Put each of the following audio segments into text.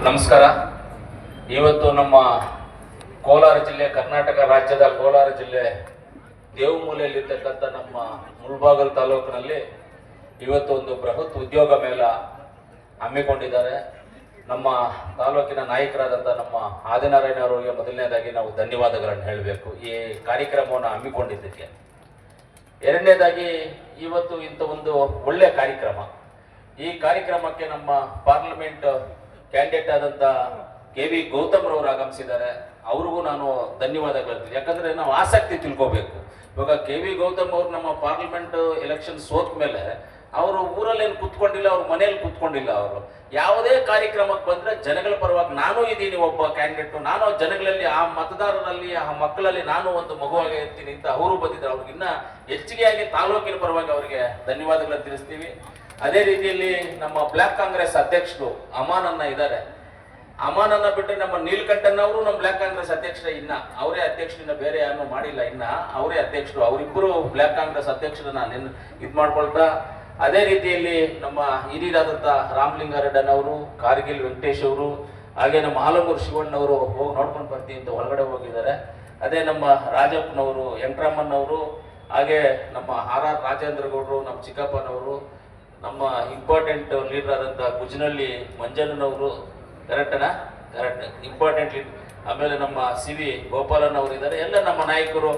ನಮಸ್ಕಾರ. ಇವತ್ತು ನಮ್ಮ ಕೋಲಾರ ಜಿಲ್ಲೆ, ಕರ್ನಾಟಕ ರಾಜ್ಯದ ಕೋಲಾರ ಜಿಲ್ಲೆ ದೇವಮೂಲೆಯಲ್ಲಿರ್ತಕ್ಕಂಥ ನಮ್ಮ ಮುಳಬಾಗಿಲು ತಾಲೂಕಿನಲ್ಲಿ ಇವತ್ತು ಒಂದು ಬೃಹತ್ ಉದ್ಯೋಗ ಮೇಳ ಹಮ್ಮಿಕೊಂಡಿದ್ದಾರೆ. ನಮ್ಮ ತಾಲೂಕಿನ ನಾಯಕರಾದಂಥ ನಮ್ಮ ಆದಿನಾರಾಯಣ ಅವರಿಗೆ ಮೊದಲನೇದಾಗಿ ನಾವು ಧನ್ಯವಾದಗಳನ್ನು ಹೇಳಬೇಕು ಈ ಕಾರ್ಯಕ್ರಮವನ್ನು ಹಮ್ಮಿಕೊಂಡಿದ್ದಕ್ಕೆ. ಎರಡನೇದಾಗಿ ಇವತ್ತು ಇಂಥ ಒಂದು ಒಳ್ಳೆಯ ಕಾರ್ಯಕ್ರಮ, ಈ ಕಾರ್ಯಕ್ರಮಕ್ಕೆ ನಮ್ಮ ಪಾರ್ಲಿಮೆಂಟ್ ಕ್ಯಾಂಡಿಡೇಟ್ ಆದಂಥ KV ಗೌತಮ್ ರವರು ಆಗಮಿಸಿದ್ದಾರೆ. ಅವ್ರಿಗೂ ನಾನು ಧನ್ಯವಾದಗಳು ಹೇಳ್ತೀನಿ. ಯಾಕಂದರೆ ನಾವು ಆಸಕ್ತಿ ತಿಳ್ಕೋಬೇಕು. ಇವಾಗ KV ಗೌತಮ್ ಅವರು ನಮ್ಮ ಪಾರ್ಲಿಮೆಂಟ್ ಎಲೆಕ್ಷನ್ ಸೋತ ಮೇಲೆ ಅವರು ಊರಲ್ಲೇನು ಕೂತ್ಕೊಂಡಿಲ್ಲ, ಅವ್ರ ಮನೇಲಿ ಕೂತ್ಕೊಂಡಿಲ್ಲ. ಅವರು ಯಾವುದೇ ಕಾರ್ಯಕ್ರಮಕ್ಕೆ ಬಂದರೆ ಜನಗಳ ಪರವಾಗಿ ನಾನು ಇದ್ದೀನಿ, ಒಬ್ಬ ಕ್ಯಾಂಡಿಡೇಟು, ನಾನು ಜನಗಳಲ್ಲಿ ಆ ಮತದಾರರಲ್ಲಿ ಆ ಮಕ್ಕಳಲ್ಲಿ ನಾನು ಒಂದು ಮಗುವಾಗಿ ಇರ್ತೀನಿ ಅಂತ ಅವರು ಬಂದಿದ್ದಾರೆ. ಅವ್ರಿಗಿನ್ನ ಹೆಚ್ಚಿಗೆಯಾಗಿ ತಾಲೂಕಿನ ಪರವಾಗಿ ಅವರಿಗೆ ಧನ್ಯವಾದಗಳನ್ನು ತಿಳಿಸ್ತೀವಿ. ಅದೇ ರೀತಿಯಲ್ಲಿ ನಮ್ಮ ಬ್ಲಾಕ್ ಕಾಂಗ್ರೆಸ್ ಅಧ್ಯಕ್ಷರು ಅಮಾನನ್ನ ಇದ್ದಾರೆ. ಅಮಾನನ್ನ ಬಿಟ್ಟರೆ ನಮ್ಮ ನೀಲಕಂಠನ್ ಅವರು ನಮ್ಮ ಬ್ಲಾಕ್ ಕಾಂಗ್ರೆಸ್ ಅಧ್ಯಕ್ಷರೇ, ಇನ್ನ ಅವರೇ ಅಧ್ಯಕ್ಷರನ್ನ ಬೇರೆ ಯಾರನ್ನೂ ಮಾಡಿಲ್ಲ, ಇನ್ನ ಅವರೇ ಅಧ್ಯಕ್ಷರು. ಅವರಿಬ್ಬರು ಬ್ಲಾಕ್ ಕಾಂಗ್ರೆಸ್ ಅಧ್ಯಕ್ಷರನ್ನ ಇದು ಮಾಡ್ಕೊಳ್ತಾ, ಅದೇ ರೀತಿಯಲ್ಲಿ ನಮ್ಮ ಹಿರಿಯರಾದಂಥ ರಾಮಲಿಂಗಾರೆಡ್ಡನವರು, ಕಾರ್ಗಿಲ್ ವೆಂಕಟೇಶ್ ಅವರು, ಹಾಗೆ ನಮ್ಮ ಆಲಮೂರು ಶಿವಣ್ಣವರು ಹೋಗಿ ನೋಡ್ಕೊಂಡು ಬರ್ತೀವಿ ಅಂತ ಹೊರಗಡೆ ಹೋಗಿದ್ದಾರೆ. ಅದೇ ನಮ್ಮ ರಾಜಪ್ಪನವರು, ವೆಂಕಟರಾಮಣ್ಣವರು, ಹಾಗೆ ನಮ್ಮ RR ರಾಜೇಂದ್ರ ಗೌಡರು, ನಮ್ಮ ಚಿಕ್ಕಪ್ಪನವರು, ನಮ್ಮ ಇಂಪಾರ್ಟೆಂಟ್ ಲೀಡರ್ ಆದಂಥ ಗುಜ್ನಳ್ಳಿ ಮಂಜಣ್ಣನವರು, ಕರೆಕ್ಟನಾ? Correct, important leader. ಆಮೇಲೆ ನಮ್ಮ CV ಗೋಪಾಲನ್ ಅವರು ಇದ್ದಾರೆ. ಎಲ್ಲ ನಮ್ಮ ನಾಯಕರು,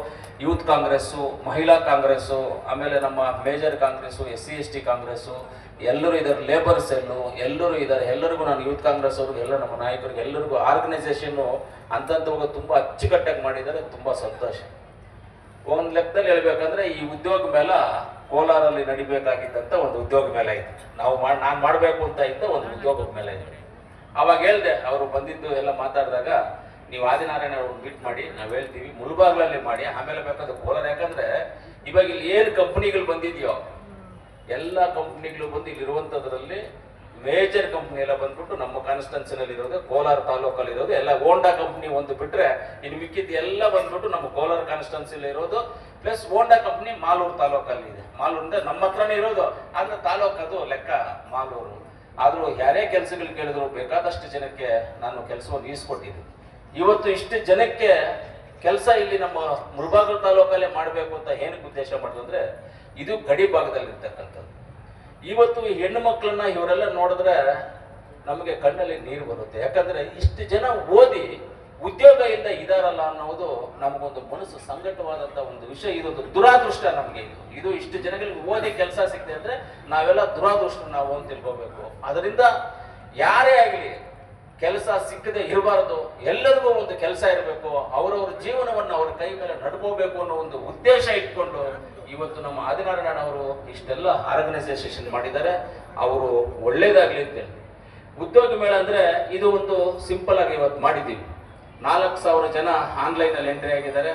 ಯೂತ್ ಕಾಂಗ್ರೆಸ್ಸು, ಮಹಿಳಾ ಕಾಂಗ್ರೆಸ್ಸು, ಆಮೇಲೆ ನಮ್ಮ major Congress, SC ST Congress, ಎಲ್ಲರೂ ಇದ್ದಾರೆ. ಲೇಬರ್ ಸೆಲ್ಲು ಎಲ್ಲರೂ ಇದ್ದಾರೆ. ಎಲ್ಲರಿಗೂ ನಾನು ಯೂತ್ ಕಾಂಗ್ರೆಸ್ ಅವ್ರಿಗೆ, ಎಲ್ಲ ನಮ್ಮ ನಾಯಕರಿಗೆ ಎಲ್ಲರಿಗೂ ಆರ್ಗನೈಸೇಷನ್ನು ಅಂತಂತವಾಗ ತುಂಬ ಅಚ್ಚುಕಟ್ಟಾಗಿ ಮಾಡಿದ್ದಾರೆ. ತುಂಬ ಸಂತೋಷ. ಒಂದು ಲೆಕ್ಕದಲ್ಲಿ ಹೇಳ್ಬೇಕಂದ್ರೆ ಈ ಉದ್ಯೋಗ ಮೇಳ ಕೋಲಾರಲ್ಲಿ ನಡಿಬೇಕಾಗಿದ್ದಂಥ ಒಂದು ಉದ್ಯೋಗ ಮೇಳ ಇದೆ. ನಾನು ಮಾಡಬೇಕು ಅಂತ ಇದ್ದ ಒಂದು ಉದ್ಯೋಗದ ಮೇಳ ಇದೆ. ಅವಾಗ ಹೇಳಿದೆ, ಅವರು ಬಂದಿದ್ದು ಎಲ್ಲ ಮಾತಾಡಿದಾಗ, ನೀವು ಆದಿನಾರಾಯಣ ಅವ್ರನ್ನ ಮೀಟ್ ಮಾಡಿ, ನಾವು ಹೇಳ್ತೀವಿ ಮುಳಬಾಗ್ಲಲ್ಲಿ ಮಾಡಿ, ಆಮೇಲೆ ಬೇಕಾದ್ರೆ ಕೋಲಾರ. ಯಾಕಂದ್ರೆ ಇವಾಗ ಇಲ್ಲಿ ಏನು ಕಂಪ್ನಿಗಳು ಬಂದಿದೆಯೋ ಎಲ್ಲ ಕಂಪ್ನಿಗಳು ಬಂದು ಇಲ್ಲಿರುವಂಥದ್ರಲ್ಲಿ ಮೇಜರ್ ಕಂಪ್ನಿ ಎಲ್ಲ ಬಂದ್ಬಿಟ್ಟು ನಮ್ಮ ಕಾನ್ಸ್ಟೆನ್ಸಿನಲ್ಲಿ ಇರೋದು, ಕೋಲಾರ ತಾಲೂಕಲ್ಲಿ ಇರೋದು ಎಲ್ಲ ಹೋಂಡಾ ಕಂಪ್ನಿ ಒಂದು ಬಿಟ್ಟರೆ ಇನ್ನು ಮಿಕ್ಕಿದ್ದು ಎಲ್ಲ ಬಂದ್ಬಿಟ್ಟು ನಮ್ಮ ಕೋಲಾರ ಕಾನ್ಸ್ಟೆನ್ಸಿಲಿ ಇರೋದು. ಪ್ಲಸ್ ಹೋಂಡಾ ಕಂಪ್ನಿ ಮಾಲೂರು ತಾಲೂಕಲ್ಲಿ ಇದೆ. ಮಾಲೂರು ಅಂದ್ರೆ ನಮ್ಮ ಹತ್ರನೇ ಇರೋದು, ಆದರೆ ತಾಲೂಕದು ಲೆಕ್ಕ ಮಾಲೂರು. ಆದರೂ ಯಾರೇ ಕೆಲಸಗಳು ಕೇಳಿದ್ರು ಬೇಕಾದಷ್ಟು ಜನಕ್ಕೆ ನಾನು ಕೆಲಸವನ್ನು ಈಸ್ಕೊಟ್ಟಿದ್ದೆ. ಇವತ್ತು ಇಷ್ಟು ಜನಕ್ಕೆ ಕೆಲಸ ಇಲ್ಲಿ ನಮ್ಮ ಮುಳಬಾಗಿಲು ತಾಲೂಕಲ್ಲೇ ಮಾಡಬೇಕು ಅಂತ ಏನಕ್ಕೆ ಉದ್ದೇಶ ಮಾಡಿದ್ರೆ, ಇದು ಗಡಿ ಭಾಗದಲ್ಲಿ ಇರ್ತಕ್ಕಂಥದ್ದು. ಇವತ್ತು ಈ ಹೆಣ್ಣು ಮಕ್ಕಳನ್ನ ಇವರೆಲ್ಲ ನೋಡಿದ್ರೆ ನಮಗೆ ಕಣ್ಣಲ್ಲಿ ನೀರು ಬರುತ್ತೆ. ಯಾಕಂದ್ರೆ ಇಷ್ಟು ಜನ ಓದಿ ಉದ್ಯೋಗ ಇಂದ ಇದಾರಲ್ಲ ಅನ್ನೋದು ನಮಗೊಂದು ಮನಸ್ಸು ಸಂಕಟವಾದಂಥ ಒಂದು ವಿಷಯ. ಇದೊಂದು ದುರಾದೃಷ್ಟ ನಮಗೆ. ಇದು ಇಷ್ಟು ಜನಗಳಿಗೆ ಓದಿ ಕೆಲಸ ಸಿಕ್ಕಿದೆ ಅಂದ್ರೆ ನಾವೆಲ್ಲ ದುರಾದೃಷ್ಟ ನಾವು ಅಂತ ತಿಳ್ಕೋಬೇಕು. ಅದರಿಂದ ಯಾರೇ ಆಗಲಿ ಕೆಲಸ ಸಿಕ್ಕದೆ ಇರಬಾರದು, ಎಲ್ಲರಿಗೂ ಒಂದು ಕೆಲಸ ಇರಬೇಕು, ಅವರವ್ರ ಜೀವನವನ್ನು ಅವ್ರ ಕೈ ಮೇಲೆ ನಡ್ಕೋಬೇಕು ಅನ್ನೋ ಒಂದು ಉದ್ದೇಶ ಇಟ್ಕೊಂಡು ಇವತ್ತು ನಮ್ಮ ಆದಿನಾರಾಯಣ ಅವರು ಇಷ್ಟೆಲ್ಲ ಆರ್ಗನೈಸೇಷನ್ ಮಾಡಿದ್ದಾರೆ. ಅವರು ಒಳ್ಳೇದಾಗ್ಲಿ ಅಂತೇಳಿ. ಉದ್ಯೋಗ ಮೇಳ ಅಂದ್ರೆ ಇದು ಒಂದು ಸಿಂಪಲ್ ಆಗಿ ಇವತ್ತು ಮಾಡಿದ್ದೀವಿ. 4,000 ಜನ ಆನ್ಲೈನಲ್ಲಿ ಎಂಟ್ರಿ ಆಗಿದ್ದಾರೆ.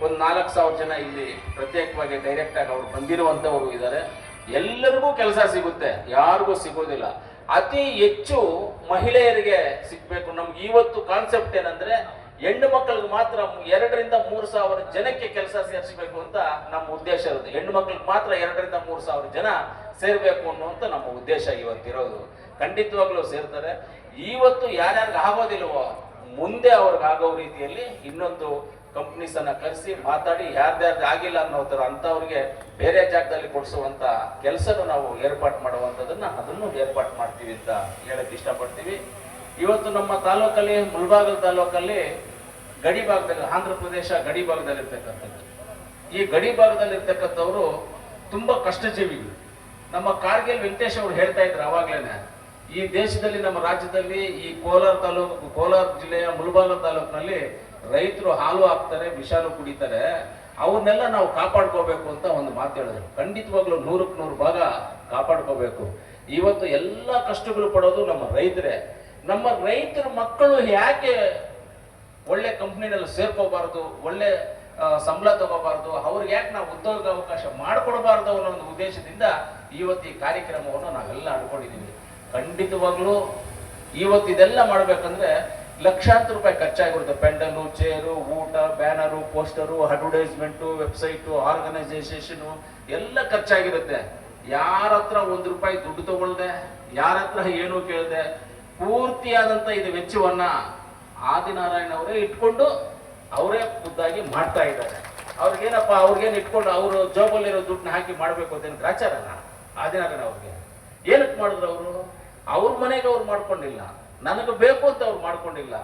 ಒಂದು 4,000 ಜನ ಇಲ್ಲಿ ಪ್ರತ್ಯೇಕವಾಗಿ ಡೈರೆಕ್ಟ್ ಆಗಿ ಅವ್ರು ಬಂದಿರುವಂಥವ್ರು ಇದ್ದಾರೆ. ಎಲ್ಲರಿಗೂ ಕೆಲಸ ಸಿಗುತ್ತೆ, ಯಾರಿಗೂ ಸಿಗೋದಿಲ್ಲ. ಅತಿ ಹೆಚ್ಚು ಮಹಿಳೆಯರಿಗೆ ಸಿಗ್ಬೇಕು. ನಮ್ಗೆ ಇವತ್ತು ಕಾನ್ಸೆಪ್ಟ್ ಏನಂದ್ರೆ, ಹೆಣ್ಣು ಮಕ್ಕಳಿಗೆ ಮಾತ್ರ 2,000 ರಿಂದ 3,000 ಜನಕ್ಕೆ ಕೆಲಸ ಸೇರಿಸಬೇಕು ಅಂತ ನಮ್ಮ ಉದ್ದೇಶ ಇರುತ್ತೆ. ಹೆಣ್ಣು ಮಕ್ಕಳಿಗೆ ಮಾತ್ರ 2,000 ರಿಂದ 3,000 ಜನ ಸೇರ್ಬೇಕು ಅನ್ನುವಂಥ ನಮ್ಮ ಉದ್ದೇಶ ಇವತ್ತಿರೋದು. ಖಂಡಿತವಾಗ್ಲೂ ಸೇರ್ತಾರೆ. ಇವತ್ತು ಯಾರ್ಯಾರಿಗೆ ಆಗೋದಿಲ್ವೋ ಮುಂದೆ ಅವ್ರಿಗೆ ಆಗೋ ರೀತಿಯಲ್ಲಿ ಇನ್ನೊಂದು ಕಂಪ್ನೀಸ್ ಅನ್ನ ಕರೆಸಿ ಮಾತಾಡಿ ಯಾರ್ಯಾರ್ದು ಆಗಿಲ್ಲ ಅನ್ನೋ ಥರ ಅಂಥವ್ರಿಗೆ ಬೇರೆ ಜಾಗದಲ್ಲಿ ಕೊಡಿಸುವಂತ ಕೆಲಸನೂ ನಾವು ಏರ್ಪಾಟ್ ಅದನ್ನು ಏರ್ಪಾಟ್ ಮಾಡ್ತೀವಿ ಅಂತ ಹೇಳಕ್ ಇಷ್ಟಪಡ್ತೀವಿ. ಇವತ್ತು ನಮ್ಮ ತಾಲೂಕಲ್ಲಿ, ಮುಳಬಾಗಿಲು ತಾಲೂಕಲ್ಲಿ ಗಡಿ ಭಾಗದಲ್ಲಿ, ಆಂಧ್ರ ಪ್ರದೇಶ ಗಡಿ ಭಾಗದಲ್ಲಿ ಇರ್ತಕ್ಕಂಥದ್ದು. ಈ ಗಡಿ ಭಾಗದಲ್ಲಿ ಇರ್ತಕ್ಕಂಥವ್ರು ತುಂಬಾ ಕಷ್ಟಜೀವಿಗಳು. ನಮ್ಮ ಕಾರ್ಗಿಲ್ ವೆಂಕಟೇಶ್ ಅವರು ಹೇಳ್ತಾ ಇದ್ರು ಅವಾಗ್ಲೇನೆ, ಈ ದೇಶದಲ್ಲಿ ನಮ್ಮ ರಾಜ್ಯದಲ್ಲಿ ಈ ಕೋಲಾರ ಜಿಲ್ಲೆಯ ಮುಳಬಾಗಿಲು ತಾಲೂಕಿನಲ್ಲಿ ರೈತರು ಹಾಲು ಹಾಕ್ತಾರೆ, ವಿಷಾನು ಕುಡಿತಾರೆ, ಅವನ್ನೆಲ್ಲ ನಾವು ಕಾಪಾಡ್ಕೋಬೇಕು ಅಂತ ಒಂದು ಮಾತು ಹೇಳಿದ್ರು. ಖಂಡಿತವಾಗ್ಲೂ 100ಕ್ಕೆ 100 ಭಾಗ ಕಾಪಾಡ್ಕೋಬೇಕು. ಇವತ್ತು ಎಲ್ಲ ಕಷ್ಟಗಳು ಪಡೋದು ನಮ್ಮ ರೈತರೇ. ನಮ್ಮ ರೈತರ ಮಕ್ಕಳು ಯಾಕೆ ಒಳ್ಳೆ ಕಂಪ್ನಿನಲ್ಲಿ ಸೇರ್ಕೋಬಾರ್ದು, ಒಳ್ಳೆ ಸಂಬಳ ತಗೋಬಾರ್ದು, ಅವ್ರಿಗೆ ಯಾಕೆ ನಾವು ಉದ್ಯೋಗ ಅವಕಾಶ ಮಾಡಿಕೊಡಬಾರ್ದು ಅನ್ನೋ ಒಂದು ಉದ್ದೇಶದಿಂದ ಇವತ್ತು ಈ ಕಾರ್ಯಕ್ರಮವನ್ನು ನಾವೆಲ್ಲ ಅನ್ಕೊಂಡಿದ್ದೀವಿ. ಖಂಡಿತವಾಗ್ಲೂ ಇವತ್ತು ಇದೆಲ್ಲ ಮಾಡ್ಬೇಕಂದ್ರೆ ಲಕ್ಷಾಂತರ ರೂಪಾಯಿ ಖರ್ಚಾಗಿರುತ್ತೆ. ಪೆಂಡಲು, ಚೇರು, ಊಟ, banner, poster, advertisement, website, organisation ಎಲ್ಲ ಖರ್ಚಾಗಿರುತ್ತೆ. ಯಾರ ಹತ್ರ 1 ರೂಪಾಯಿ ದುಡ್ಡು ತಗೊಳ್ದೆ, ಯಾರ ಹತ್ರ ಏನು ಕೇಳದೆ ಪೂರ್ತಿಯಾದಂಥ ಇದು ವೆಚ್ಚವನ್ನ ಆದಿನಾರಾಯಣ ಅವರೇ ಇಟ್ಕೊಂಡು ಅವರೇ ಖುದ್ದಾಗಿ ಮಾಡ್ತಾ ಇದ್ದಾರೆ. ಅವ್ರಿಗೇನಪ್ಪ, ಅವ್ರಿಗೇನು ಇಟ್ಕೊಂಡು ಅವರು ಜೋಬಲ್ಲಿರೋ ದುಡ್ಡನ್ನ ಹಾಕಿ ಮಾಡಬೇಕು ಅಂತ ಗ್ರಾಚಾರನ ಆದಿನಾರಾಯಣ ಅವ್ರಿಗೆ ಏನಕ್ಕೆ ಮಾಡಿದ್ರು? ಅವ್ರ ಮನೆಗೆ ಅವ್ರು ಮಾಡ್ಕೊಂಡಿಲ್ಲ, ನನಗೆ ಬೇಕು ಅಂತ ಅವ್ರು ಮಾಡ್ಕೊಂಡಿಲ್ಲ.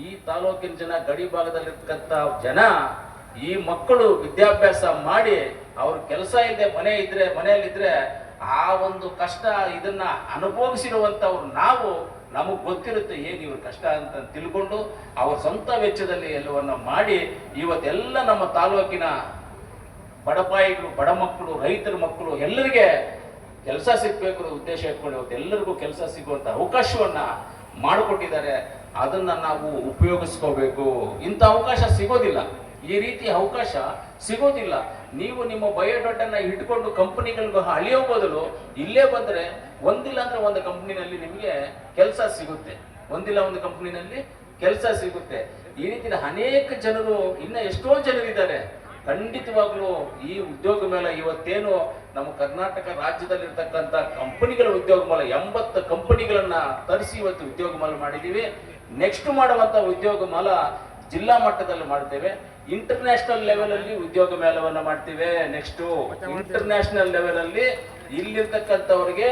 ಈ ತಾಲೂಕಿನ ಜನ, ಗಡಿ ಭಾಗದಲ್ಲಿರ್ತಕ್ಕಂಥ ಜನ, ಈ ಮಕ್ಕಳು ವಿದ್ಯಾಭ್ಯಾಸ ಮಾಡಿ ಅವ್ರ ಕೆಲಸ ಇಲ್ಲದೆ ಮನೆಯಲ್ಲಿದ್ರೆ ಆ ಒಂದು ಕಷ್ಟ ಇದನ್ನ ಅನುಭವಿಸಿರುವಂತವ್ರು ನಾವು, ನಮಗ್ ಗೊತ್ತಿರುತ್ತೆ ಏನು ಇವ್ರ ಕಷ್ಟ ಅಂತ ತಿಳ್ಕೊಂಡು ಅವ್ರ ಸ್ವಂತ ವೆಚ್ಚದಲ್ಲಿ ಎಲ್ಲವನ್ನ ಮಾಡಿ ಇವತ್ತೆಲ್ಲ ನಮ್ಮ ತಾಲೂಕಿನ ಬಡಪಾಯಿಗಳು, ಬಡ ಮಕ್ಕಳು, ರೈತರ ಮಕ್ಕಳು ಎಲ್ಲರಿಗೆ ಕೆಲಸ ಸಿಗ್ಬೇಕು ಉದ್ದೇಶ ಇಟ್ಕೊಂಡು ಇವತ್ತೆಲ್ಲರಿಗೂ ಕೆಲಸ ಸಿಗುವಂತ ಅವಕಾಶವನ್ನ ಮಾಡಿಕೊಟ್ಟಿದ್ದಾರೆ. ಅದನ್ನ ನಾವು ಉಪಯೋಗಿಸ್ಕೋಬೇಕು. ಇಂಥ ಅವಕಾಶ ಸಿಗೋದಿಲ್ಲ, ಈ ರೀತಿ ಅವಕಾಶ ಸಿಗೋದಿಲ್ಲ. ನೀವು ನಿಮ್ಮ ಬಯೋಡಾಟನ್ನ ಇಟ್ಕೊಂಡು ಕಂಪನಿಗಳಿಗೂ ಅಳಿಯೋ ಬದಲು ಇಲ್ಲೇ ಬಂದ್ರೆ ಒಂದಿಲ್ಲ ಅಂದ್ರೆ ಒಂದು ಕಂಪ್ನಿನಲ್ಲಿ ನಿಮಗೆ ಕೆಲಸ ಸಿಗುತ್ತೆ, ಒಂದಿಲ್ಲ ಒಂದು ಕಂಪ್ನಿನಲ್ಲಿ ಕೆಲಸ ಸಿಗುತ್ತೆ. ಈ ರೀತಿ ಅನೇಕ ಜನರು, ಇನ್ನ ಎಷ್ಟೋ ಜನರಿದ್ದಾರೆ. ಖಂಡಿತವಾಗ್ಲೂ ಈ ಉದ್ಯೋಗ ಮೇಳ ಇವತ್ತೇನು ನಮ್ಮ ಕರ್ನಾಟಕ ರಾಜ್ಯದಲ್ಲಿರ್ತಕ್ಕಂಥ ಕಂಪನಿಗಳ ಉದ್ಯೋಗ ಮೇಳ 80 ಕಂಪನಿಗಳನ್ನ ತರಿಸಿ ಇವತ್ತು ಉದ್ಯೋಗ ಮೇಳ ಮಾಡಿದ್ದೀವಿ. ನೆಕ್ಸ್ಟ್ ಮಾಡುವಂತ ಉದ್ಯೋಗ ಮೇಳ ಜಿಲ್ಲಾ ಮಟ್ಟದಲ್ಲಿ ಮಾಡ್ತೇವೆ, ಇಂಟರ್ನ್ಯಾಷನಲ್ ಲೆವೆಲ್ ಅಲ್ಲಿ ಉದ್ಯೋಗ ಮೇಳವನ್ನ ಮಾಡ್ತೀವಿ. ನೆಕ್ಸ್ಟ್ ಇಂಟರ್ನ್ಯಾಷನಲ್ ಲೆವೆಲ್ ಅಲ್ಲಿ ಇಲ್ಲಿರ್ತಕ್ಕಂಥವ್ರಿಗೆ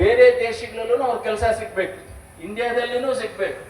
ಬೇರೆ ದೇಶಗಳಲ್ಲೂ ಅವ್ರ ಕೆಲಸ ಸಿಗ್ಬೇಕು, ಇಂಡಿಯಾದಲ್ಲಿನೂ ಸಿಗ್ಬೇಕು.